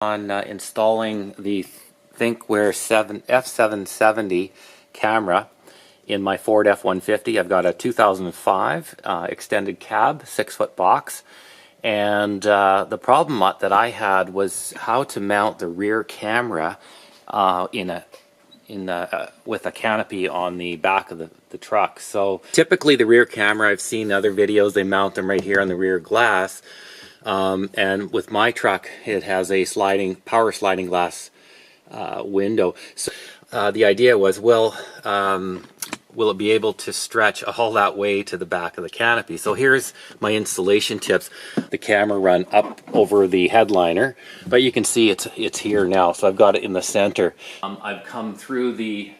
On installing the Thinkware F770 camera in my Ford F150. I've got a 2005 extended cab, 6-foot box, and the problem that I had was how to mount the rear camera with a canopy on the back of the truck. So typically the rear camera, I've seen other videos, they mount them right here on the rear glass. And with my truck, it has a power sliding glass window. So the idea was, will it be able to stretch all that way to the back of the canopy? So here's my installation tips. The camera run up over the headliner, but you can see it's here now. So I've got it in the center. I've come through the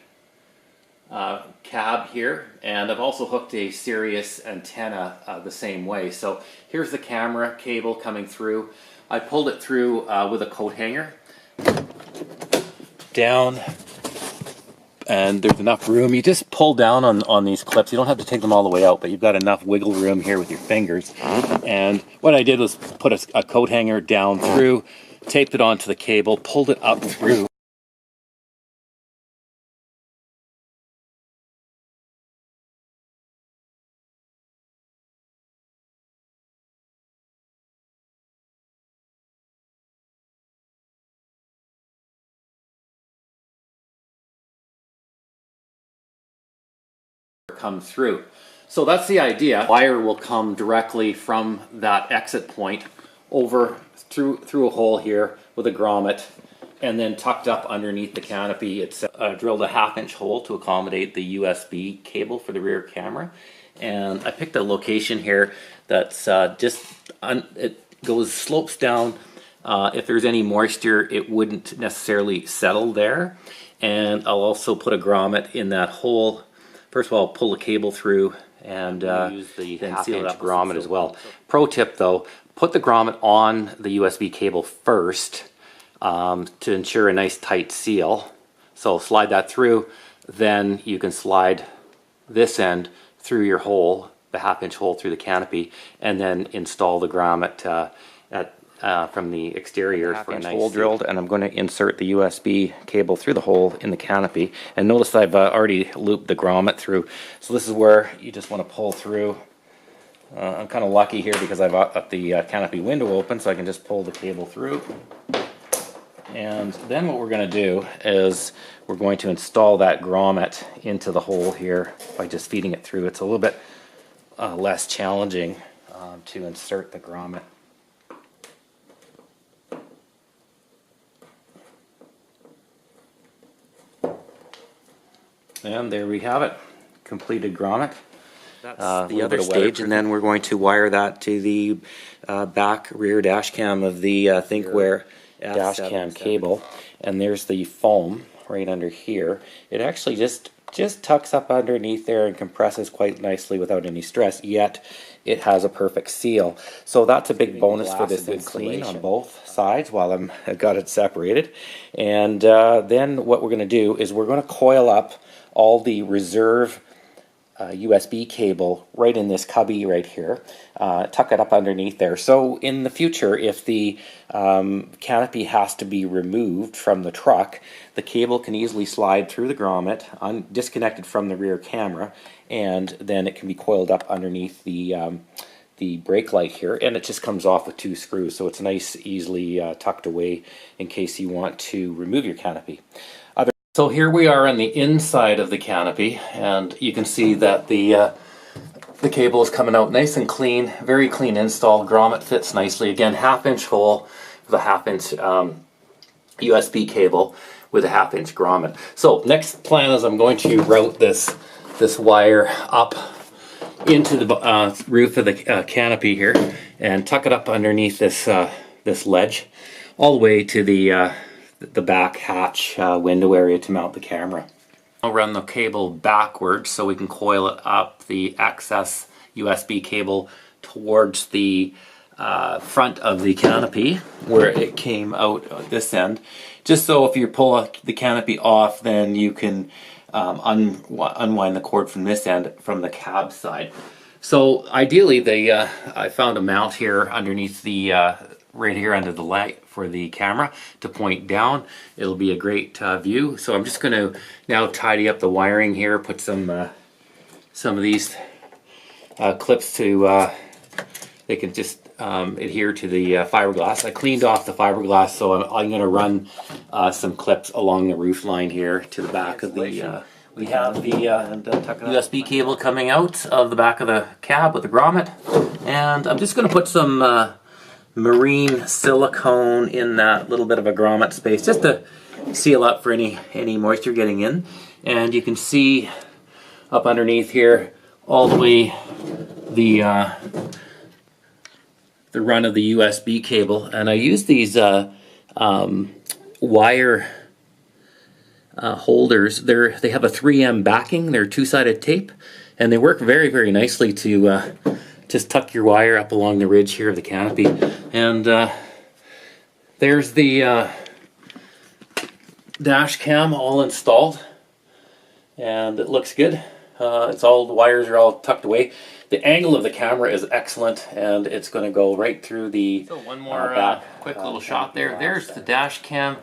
cab here, and I've also hooked a Sirius antenna the same way. So here's the camera cable coming through. I pulled it through with a coat hanger down, and there's enough room. You just pull down on these clips. You don't have to take them all the way out, but you've got enough wiggle room here with your fingers. And what I did was put a coat hanger down through, taped it onto the cable, pulled it up through. Come through. So that's the idea. Wire will come directly from that exit point over through a hole here with a grommet, and then tucked up underneath the canopy. It's drilled a 1/2-inch hole to accommodate the USB cable for the rear camera. And I picked a location here that's slopes down. If there's any moisture, it wouldn't necessarily settle there. And I'll also put a grommet in that hole. First of all, pull the cable through and use the 1/2-inch grommet as well. Pro tip though, put the grommet on the USB cable first to ensure a nice tight seal. So slide that through, then you can slide this end through your hole, the 1/2-inch hole through the canopy, and then install the grommet from the exterior for a nice hole drilled. And I'm going to insert the USB cable through the hole in the canopy. And notice I've already looped the grommet through. So this is where you just want to pull through. I'm kind of lucky here because I've got the canopy window open, so I can just pull the cable through. And then what we're going to do is we're going to install that grommet into the hole here by just feeding it through. It's a little bit less challenging to insert the grommet. And there we have it, completed grommet. That's the other stage, and then we're going to wire that to the back rear dash cam of the Thinkware dash cam cable. And there's the foam right under here. It actually just tucks up underneath there and compresses quite nicely without any stress, yet it has a perfect seal. So that's a big bonus for this installation on both sides while I've got it separated. And then what we're going to do is we're going to coil up all the reserve USB cable right in this cubby right here, tuck it up underneath there. So in the future, if the canopy has to be removed from the truck, the cable can easily slide through the grommet, disconnected from the rear camera, and then it can be coiled up underneath the brake light here, and it just comes off with 2 screws. So it's nice, easily tucked away in case you want to remove your canopy. So here we are on the inside of the canopy, and you can see that the cable is coming out nice and clean, very clean install. Grommet fits nicely. Again, 1/2-inch hole with a 1/2-inch USB cable with a 1/2-inch grommet. So next plan is I'm going to route this wire up into the roof of the canopy here and tuck it up underneath this ledge all the way to the back hatch window area to mount the camera. I'll run the cable backwards so we can coil it up, the excess USB cable, towards the front of the canopy where it came out this end. Just so if you pull the canopy off, then you can unwind the cord from this end from the cab side. So ideally, I found a mount here underneath the right here under the light for the camera to point down. It'll be a great view. So I'm just going to now tidy up the wiring here, put some of these clips to they can just adhere to the fiberglass. I cleaned off the fiberglass, so I'm going to run some clips along the roof line here to the back of the we have the USB cable coming out of the back of the cab with the grommet, and I'm just going to put some marine silicone in that little bit of a grommet space just to seal up for any moisture getting in. And you can see up underneath here all the way the run of the USB cable, and I use these wire holders. They have a 3M backing. They're two-sided tape, and they work very, very nicely to just tuck your wire up along the ridge here of the canopy. And there's the dash cam all installed, and it looks good. The wires are all tucked away. The angle of the camera is excellent, and it's going to go right through the So one more quick little shot there. There's the dash cam.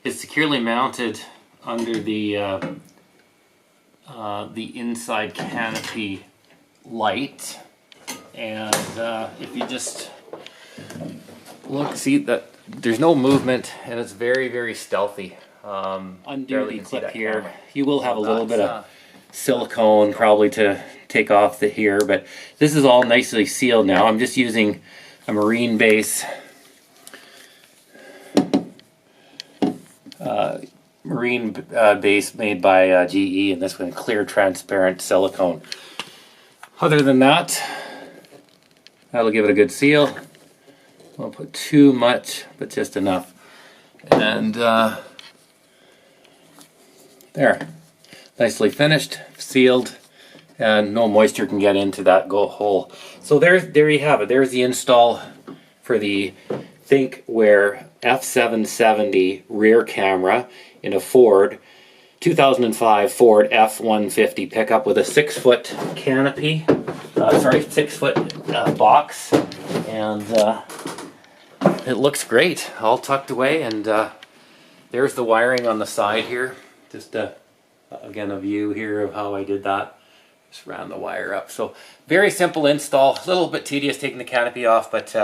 It's securely mounted under the inside canopy light, and if you just look, see that there's no movement, and it's very, very stealthy. Undo the clip here. Camera. You will have a little bit of silicone probably to take off the here, but this is all nicely sealed now. I'm just using a marine base base made by GE, and this one clear transparent silicone. Other than that, that'll give it a good seal. Won't put too much, but just enough. And there, nicely finished, sealed, and no moisture can get into that hole. So there you have it. There's the install for the Thinkware F770 rear camera in a 2005 Ford F150 pickup with a 6-foot canopy, 6-foot box, and it looks great, all tucked away. And there's the wiring on the side here. Just again a view here of how I did that. Just ran the wire up. So very simple install. A little bit tedious taking the canopy off, but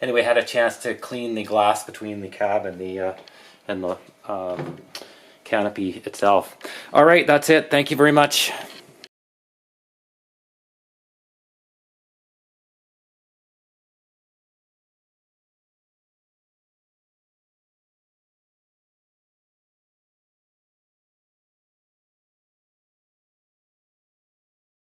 anyway, had a chance to clean the glass between the cab and the canopy itself. All right, that's it. Thank you very much.